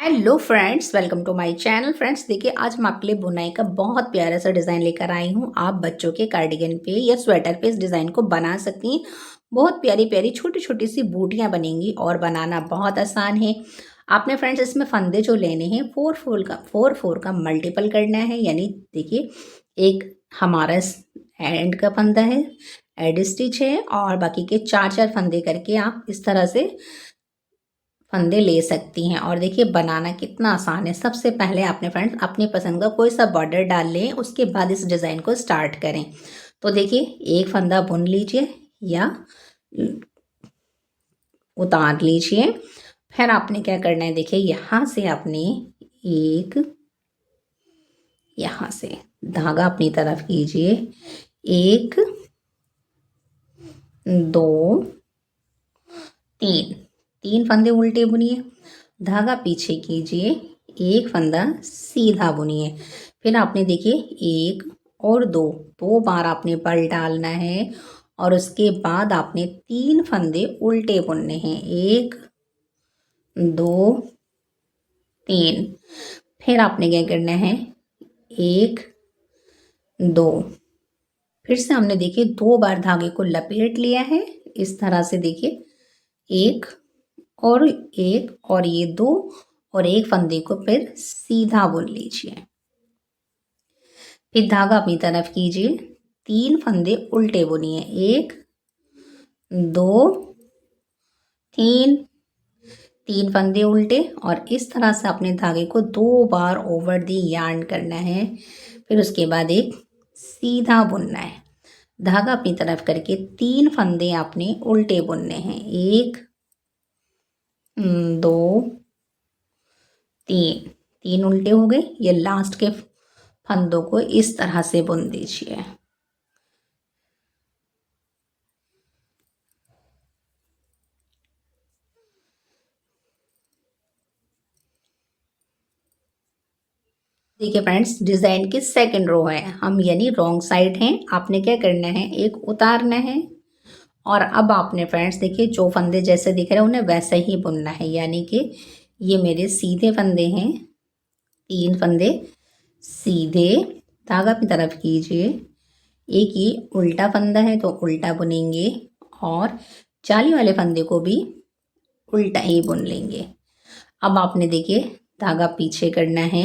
Hello friends, welcome to my channel. Friends देखिए, आज मैं आपके लिए बुनाई का बहुत प्यारा सा डिज़ाइन लेकर आई हूँ। आप बच्चों के कार्डिगन पे या स्वेटर पे इस डिज़ाइन को बना सकती हैं। बहुत प्यारी प्यारी छोटी छोटी सी बूटियाँ बनेंगी और बनाना बहुत आसान है। आपने फ्रेंड्स इसमें फंदे जो लेने हैं फोर फोर का मल्टीपल करना है। यानी देखिए, एक हमारा एंड का फंदा है, एड स्टिच है, और बाकी के चार चार फंदे करके आप इस तरह से फंदे ले सकती हैं। और देखिए बनाना कितना आसान है। सबसे पहले आपने फ्रेंड्स अपनी पसंद का कोई सा बॉर्डर डाल लें, उसके बाद इस डिज़ाइन को स्टार्ट करें। तो देखिए, एक फंदा बुन लीजिए या उतार लीजिए। फिर आपने क्या करना है, देखिए यहाँ से आपने एक, यहाँ से धागा अपनी तरफ कीजिए, एक, दो, तीन, तीन फंदे उल्टे बुनिए, धागा पीछे कीजिए, एक फंदा सीधा बुनिए। फिर आपने देखिए एक और दो, दो बार आपने बल डालना है और उसके बाद आपने तीन फंदे उल्टे बुनने हैं, एक, दो, तीन। फिर आपने क्या करना है, एक, दो, फिर से हमने देखिए दो बार धागे को लपेट लिया है इस तरह से। देखिए एक और एक, और ये दो, और एक फंदे को फिर सीधा बुन लीजिए। फिर धागा अपनी तरफ कीजिए, तीन फंदे उल्टे बुनिए, एक, दो, तीन, तीन फंदे उल्टे, और इस तरह से अपने धागे को दो बार ओवर दी यार्न करना है। फिर उसके बाद एक सीधा बुनना है। धागा अपनी तरफ करके तीन फंदे आपने उल्टे बुनने हैं, एक, दो, तीन, तीन उल्टे हो गए। ये लास्ट के फंदों को इस तरह से बुन दीजिए। देखिए फ्रेंड्स, डिजाइन की सेकंड रो है, हम यानी रॉन्ग साइड हैं। आपने क्या करना है, एक उतारना है, और अब आपने फ्रेंड्स देखिए जो फंदे जैसे दिख रहे हैं उन्हें वैसे ही बुनना है। यानी कि ये मेरे सीधे फंदे हैं, तीन फंदे सीधे, धागा अपनी तरफ कीजिए, एक ये उल्टा फंदा है तो उल्टा बुनेंगे, और जाली वाले फंदे को भी उल्टा ही बुन लेंगे। अब आपने देखिए धागा पीछे करना है,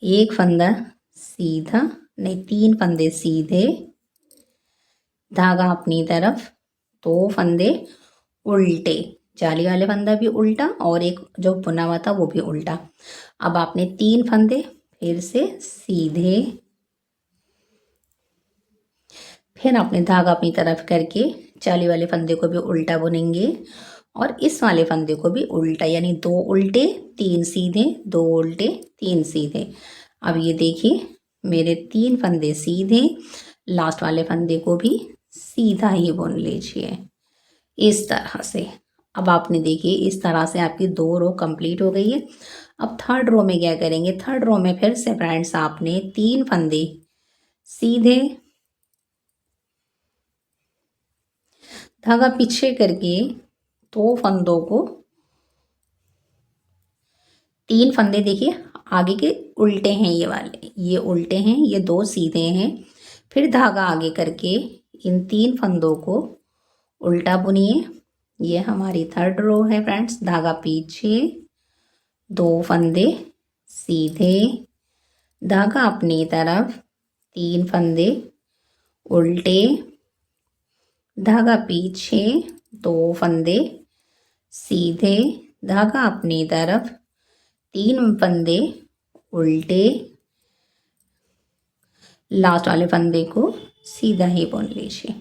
एक फंदा सीधा, नहीं तीन फंदे सीधे, धागा अपनी तरफ, दो फंदे उल्टे, जाली वाले फंदा भी उल्टा और एक जो बुना हुआ था वो भी उल्टा। अब आपने तीन फंदे फिर से सीधे, फिर आपने धागा अपनी तरफ करके जाली वाले फंदे को भी उल्टा बुनेंगे, और इस वाले फंदे को भी उल्टा, यानी दो उल्टे तीन सीधे, दो उल्टे तीन सीधे। अब ये देखिए मेरे तीन फंदे सीधे, लास्ट वाले फंदे को भी सीधा ही बुन लीजिए इस तरह से। अब आपने देखिए इस तरह से आपकी दो रो कंप्लीट हो गई है। अब थर्ड रो में क्या करेंगे, थर्ड रो में फिर से फ्रेंड्स आपने तीन फंदे सीधे, धागा पीछे करके दो फंदों को, तीन फंदे देखिए आगे के उल्टे हैं, ये वाले ये उल्टे हैं, ये दो सीधे हैं। फिर धागा आगे करके इन तीन फंदों को उल्टा बुनिए। ये हमारी थर्ड रो है फ्रेंड्स। धागा पीछे, दो फंदे सीधे, धागा अपनी तरफ, तीन फंदे उल्टे, धागा पीछे, दो फंदे सीधे, धागा अपनी तरफ, तीन फंदे उल्टे, लास्ट वाले फंदे को सीधा ही बुन लीजिए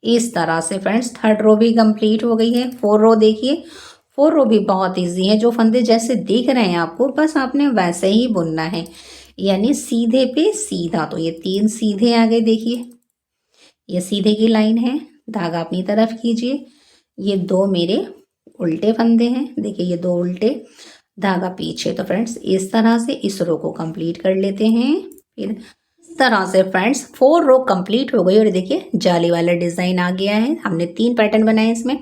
इस तरह से। फ्रेंड्स थर्ड रो भी कंप्लीट हो गई है। फोर रो देखिए, फोर रो भी बहुत इजी है। जो फंदे जैसे दिख रहे हैं आपको, बस आपने वैसे ही बुनना है, यानी सीधे पे सीधा। तो ये तीन सीधे आ गए, देखिए ये सीधे की लाइन है, धागा अपनी तरफ कीजिए। ये दो मेरे उल्टे फंदे हैं, देखिए ये दो उल्टे, धागा पीछे। तो फ्रेंड्स इस तरह से इस रो को कंप्लीट कर लेते हैं। फिर इस तरह से फ्रेंड्स फोर रो कंप्लीट हो गई, और देखिए जाली वाला डिज़ाइन आ गया है। हमने तीन पैटर्न बनाए इसमें।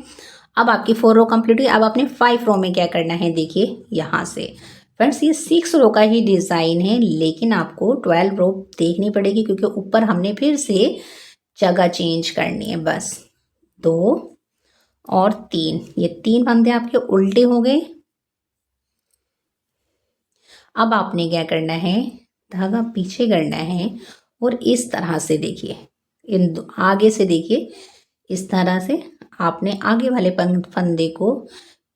अब आपकी 4 रो कंप्लीट हुई। अब आपने 5 रो में क्या करना है, देखिए यहाँ से फ्रेंड्स ये 6 रो का ही डिज़ाइन है, लेकिन आपको 12 रो देखनी पड़ेगी क्योंकि ऊपर हमने फिर से जगह चेंज करनी है। बस 2 और 3, ये 3 फंदे आपके उल्टे हो गए। अब आपने क्या करना है, धागा पीछे करना है और इस तरह से देखिए, आगे से देखिए, इस तरह से आपने आगे वाले फंदे को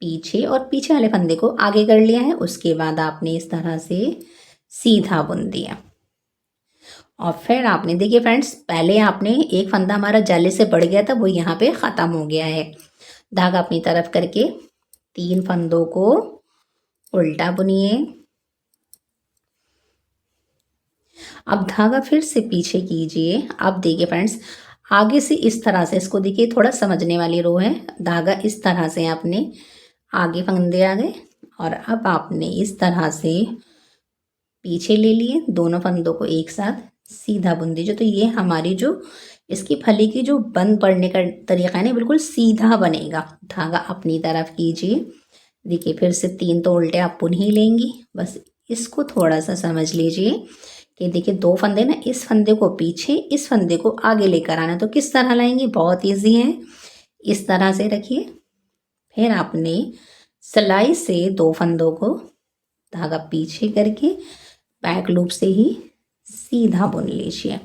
पीछे और पीछे वाले फंदे को आगे कर लिया है। उसके बाद आपने इस तरह से सीधा बुन दिया और फिर आपने देखिए फ्रेंड्स, पहले आपने एक फंदा हमारा जाले से बढ़ गया था, वो यहाँ पे ख़त्म हो गया है। धागा अपनी तरफ करके 3 फंदों को उल्टा बुनिए। अब धागा फिर से पीछे कीजिए। अब देखिए फ्रेंड्स, आगे से इस तरह से, इसको देखिए थोड़ा समझने वाली रो है। धागा इस तरह से आपने आगे फंदे आ गए और अब आपने इस तरह से पीछे ले लिए, दोनों फंदों को एक साथ सीधा बुन दीजिए। तो ये हमारी जो इसकी फली की जो बंद पड़ने का तरीका है ना, बिल्कुल सीधा बनेगा। धागा अपनी तरफ कीजिए। देखिए फिर से 3 तो उल्टे आप बुन ही लेंगी। बस इसको थोड़ा सा समझ लीजिए कि देखिए 2 फंदे ना, इस फंदे को पीछे, इस फंदे को आगे लेकर आना। तो किस तरह लाएंगे, बहुत ईजी है। इस तरह से रखिए, फिर आपने सिलाई से 2 फंदों को धागा पीछे करके बैक लूप से ही सीधा बुन लीजिए।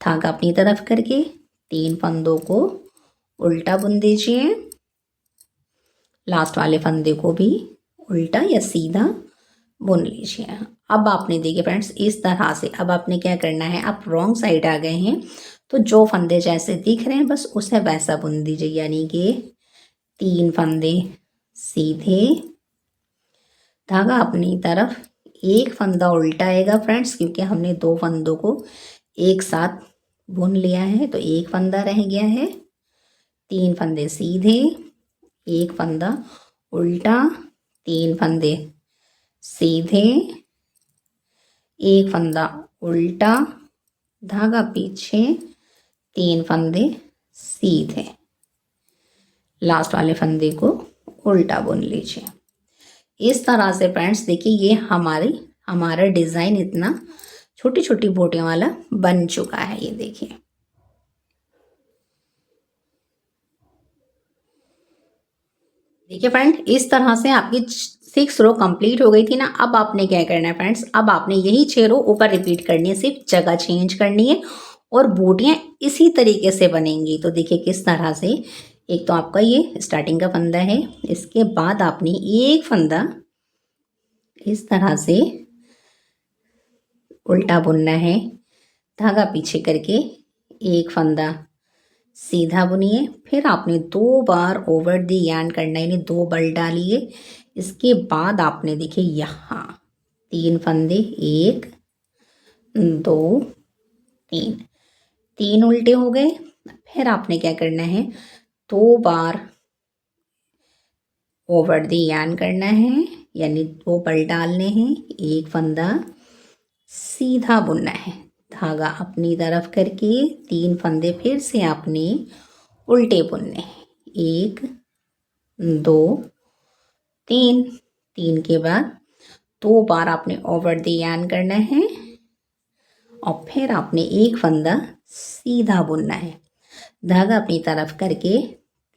धागा अपनी तरफ करके 3 फंदों को उल्टा बुन दीजिए। लास्ट वाले फंदे को भी उल्टा या सीधा बुन लीजिए। अब आपने देखिए फ्रेंड्स, इस तरह से अब आपने क्या करना है, आप रॉन्ग साइड आ गए हैं तो जो फंदे जैसे दिख रहे हैं बस उसे वैसा बुन दीजिए। यानी कि 3 फंदे सीधे, धागा अपनी तरफ, एक फंदा उल्टा आएगा फ्रेंड्स, क्योंकि हमने 2 फंदों को एक साथ बुन लिया है तो एक फंदा रह गया है। 3 फंदे सीधे, एक फंदा उल्टा, 3 फंदे सीधे, एक फंदा उल्टा, धागा पीछे, 3 फंदे सीधे, लास्ट वाले फंदे को उल्टा बुन लीजिए। इस तरह से फ्रेंड्स देखिए, ये हमारा डिज़ाइन इतना छोटी छोटी बोटियों वाला बन चुका है। ये देखिए, देखिए फ्रेंड, इस तरह से आपकी 6 रो कंप्लीट हो गई थी ना। अब आपने क्या करना है फ्रेंड्स, अब आपने यही 6 रो ऊपर रिपीट करनी है, सिर्फ जगह चेंज करनी है और बूटियाँ इसी तरीके से बनेंगी। तो देखिए किस तरह से, एक तो आपका ये स्टार्टिंग का फंदा है, इसके बाद आपने एक फंदा इस तरह से उल्टा बुनना है, धागा पीछे करके एक फंदा सीधा बुनिए। फिर आपने 2 बार ओवर द यार्न करना है, यानी 2 बल डालिए। इसके बाद आपने देखिए यहाँ 3 फंदे, 1 2 3, 3 उल्टे हो गए। फिर आपने क्या करना है, 2 बार ओवर द यार्न करना है, यानी 2 बल डालने हैं, एक फंदा सीधा बुनना है, धागा अपनी तरफ करके 3 फंदे फिर से आपने उल्टे बुनने हैं, 1 2 3, 3 के बाद 2 बार आपने ओवर द यार्न करना है और फिर आपने एक फंदा सीधा बुनना है, धागा अपनी तरफ करके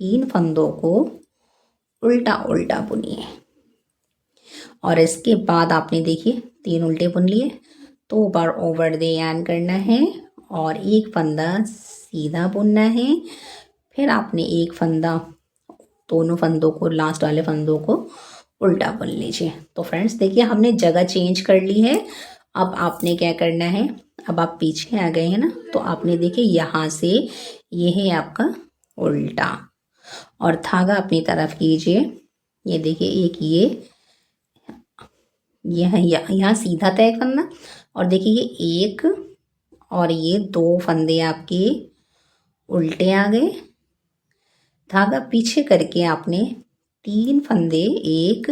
3 फंदों को उल्टा उल्टा बुनिए। और इसके बाद आपने देखिए 3 उल्टे बुन लिए, 2 बार ओवर द यार्न करना है और एक फंदा सीधा बुनना है। फिर आपने एक फंदा, दोनों फंदों को, लास्ट वाले फंदों को उल्टा बुन लीजिए। तो फ्रेंड्स देखिए, हमने जगह चेंज कर ली है। अब आपने क्या करना है, अब आप पीछे आ गए हैं ना, तो आपने देखिए यहाँ से ये है आपका उल्टा और धागा अपनी तरफ कीजिए। ये देखिए, एक ये है, यहाँ सीधा था एक फंदा और देखिए ये एक और ये 2 फंदे आपके उल्टे आ गए, धागा पीछे करके आपने 3 फंदे, 1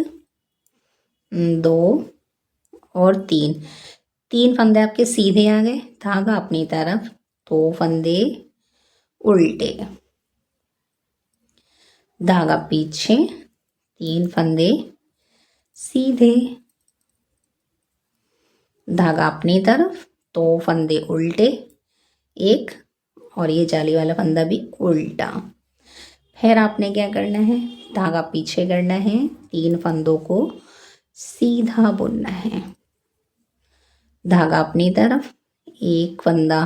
2 और 3 फंदे आपके सीधे आ गए, धागा अपनी तरफ, 2 फंदे उल्टे, धागा पीछे, 3 फंदे सीधे, धागा अपनी तरफ, 2 फंदे उल्टे, एक, और ये जाली वाला फंदा भी उल्टा। फिर आपने क्या करना है, धागा पीछे करना है, 3 फंदों को सीधा बुनना है, धागा अपनी तरफ, एक फंदा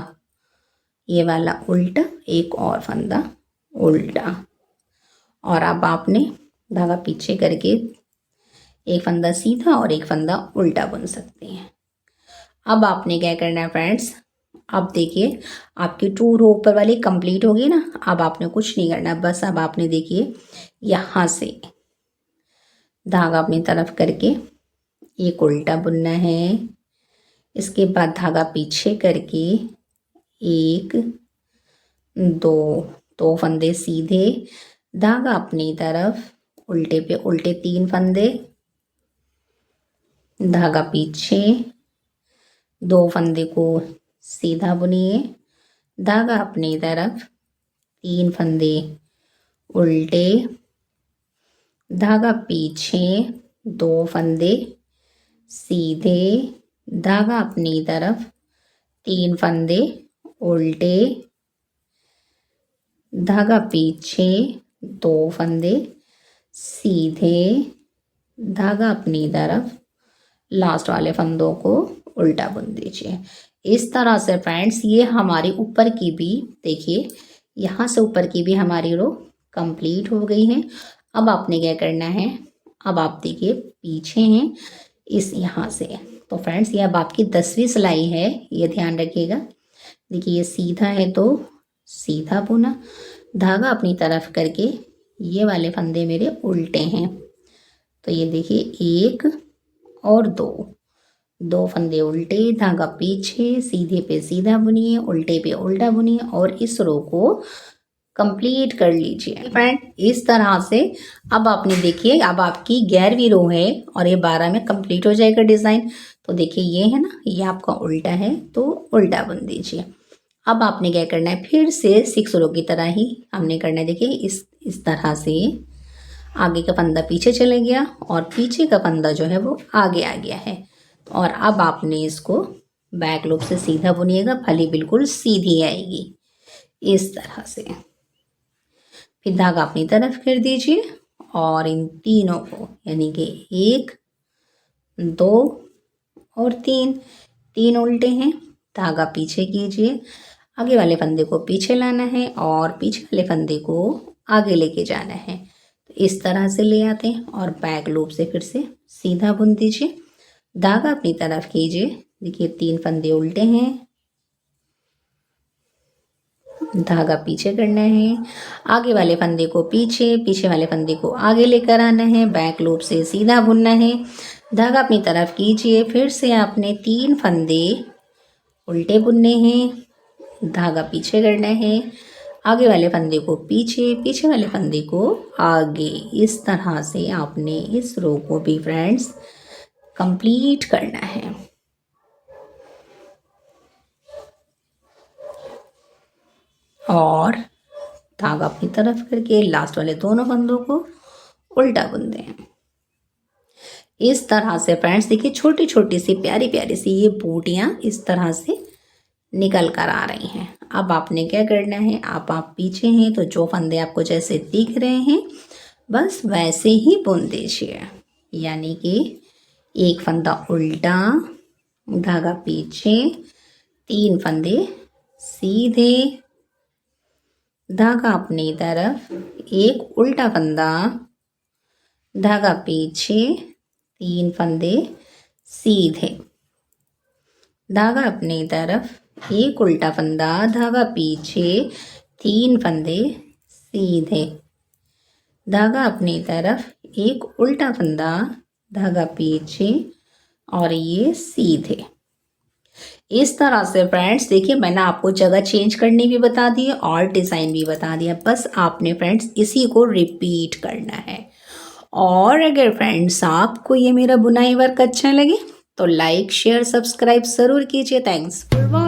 ये वाला उल्टा, एक और फंदा उल्टा, और अब आपने धागा पीछे करके एक फंदा सीधा और एक फंदा उल्टा बुन सकते हैं। अब आपने क्या करना है फ्रेंड्स, अब देखिए आपकी 2 रो ऊपर वाली कंप्लीट होगी ना। अब आपने कुछ नहीं करना, बस अब आपने देखिए यहाँ से धागा अपनी तरफ करके एक उल्टा बुनना है, इसके बाद धागा पीछे करके 1 2 फंदे सीधे, धागा अपनी तरफ, उल्टे पे उल्टे 3 फंदे, धागा पीछे, 2 फंदे को सीधा बुनिए, धागा अपनी तरफ, 3 फंदे उल्टे, धागा पीछे, 2 फंदे सीधे, धागा अपनी तरफ, 3 फंदे उल्टे, धागा पीछे, 2 फंदे सीधे, धागा अपनी तरफ, लास्ट वाले फंदों को उल्टा बुन दीजिए। इस तरह से फ्रेंड्स ये हमारी ऊपर की भी देखिए, यहाँ से ऊपर की भी हमारी रो कंप्लीट हो गई है। अब आपने क्या करना है, अब आप देखिए पीछे हैं इस यहाँ से, तो फ्रेंड्स ये अब आपकी 10वीं सिलाई है, ये ध्यान रखिएगा। देखिए ये सीधा है तो सीधा बुना, धागा अपनी तरफ करके ये वाले फंदे मेरे उल्टे हैं, तो ये देखिए 1 और 2 फंदे उल्टे, धागा पीछे, सीधे पे सीधा बुनिए, उल्टे पे उल्टा बुनिए, और इस रो को कंप्लीट कर लीजिए फ्रेंड। इस तरह से अब आपने देखिए अब आपकी 11वीं रो है और ये 12 में कंप्लीट हो जाएगा डिज़ाइन। तो देखिए ये है ना, ये आपका उल्टा है तो उल्टा बुन दीजिए। अब आपने क्या करना है, फिर से 6 रो की तरह ही हमने करना है। देखिए इस तरह से आगे का फंदा पीछे चले गया और पीछे का फंदा जो है वो आगे आ गया है, और अब आपने इसको बैक लूप से सीधा बुनिएगा, फली बिल्कुल सीधी आएगी इस तरह से। फिर धागा अपनी तरफ कर दीजिए और इन तीनों को यानी कि 1 2 और 3 उल्टे हैं, धागा पीछे कीजिए, आगे वाले फंदे को पीछे लाना है और पीछे वाले फंदे को आगे लेके जाना है। तो इस तरह से ले आते हैं और बैक लूप से फिर से सीधा बुन दीजिए, धागा अपनी तरफ कीजिए। देखिए 3 फंदे उल्टे हैं, धागा पीछे करना है, आगे वाले फंदे को पीछे, पीछे वाले फंदे को आगे लेकर आना है, बैक लूप से सीधा बुनना है, धागा अपनी तरफ कीजिए, फिर से आपने 3 फंदे उल्टे बुनने हैं, धागा पीछे करना है, आगे वाले फंदे को पीछे, पीछे वाले फंदे को आगे। इस तरह से आपने इस रो को भी फ्रेंड्स कंप्लीट करना है। और धागा अपनी तरफ करके लास्ट वाले दोनों फंदों को उल्टा बुन दें। इस तरह से फ्रेंड्स देखिए छोटी छोटी सी प्यारी प्यारी सी ये बूटियाँ इस तरह से निकल कर आ रही हैं। अब आपने क्या करना है, आप पीछे हैं तो जो फंदे आपको जैसे दिख रहे हैं बस वैसे ही बुन दीजिए, यानी कि एक फंदा उल्टा, धागा पीछे, 3 फंदे सीधे, धागा अपनी तरफ, एक उल्टा फंदा, धागा पीछे, 3 फंदे सीधे, धागा अपनी तरफ, एक उल्टा फंदा, धागा पीछे, 3 फंदे सीधे, धागा अपनी तरफ, एक उल्टा फंदा, धागा पीछे और ये सीधे। इस तरह से फ्रेंड्स देखिए मैंने आपको जगह चेंज करनी भी बता दी है और डिज़ाइन भी बता दिया, बस आपने फ्रेंड्स इसी को रिपीट करना है। और अगर फ्रेंड्स आपको ये मेरा बुनाई वर्क अच्छा लगे तो लाइक शेयर सब्सक्राइब ज़रूर कीजिए। Thanks for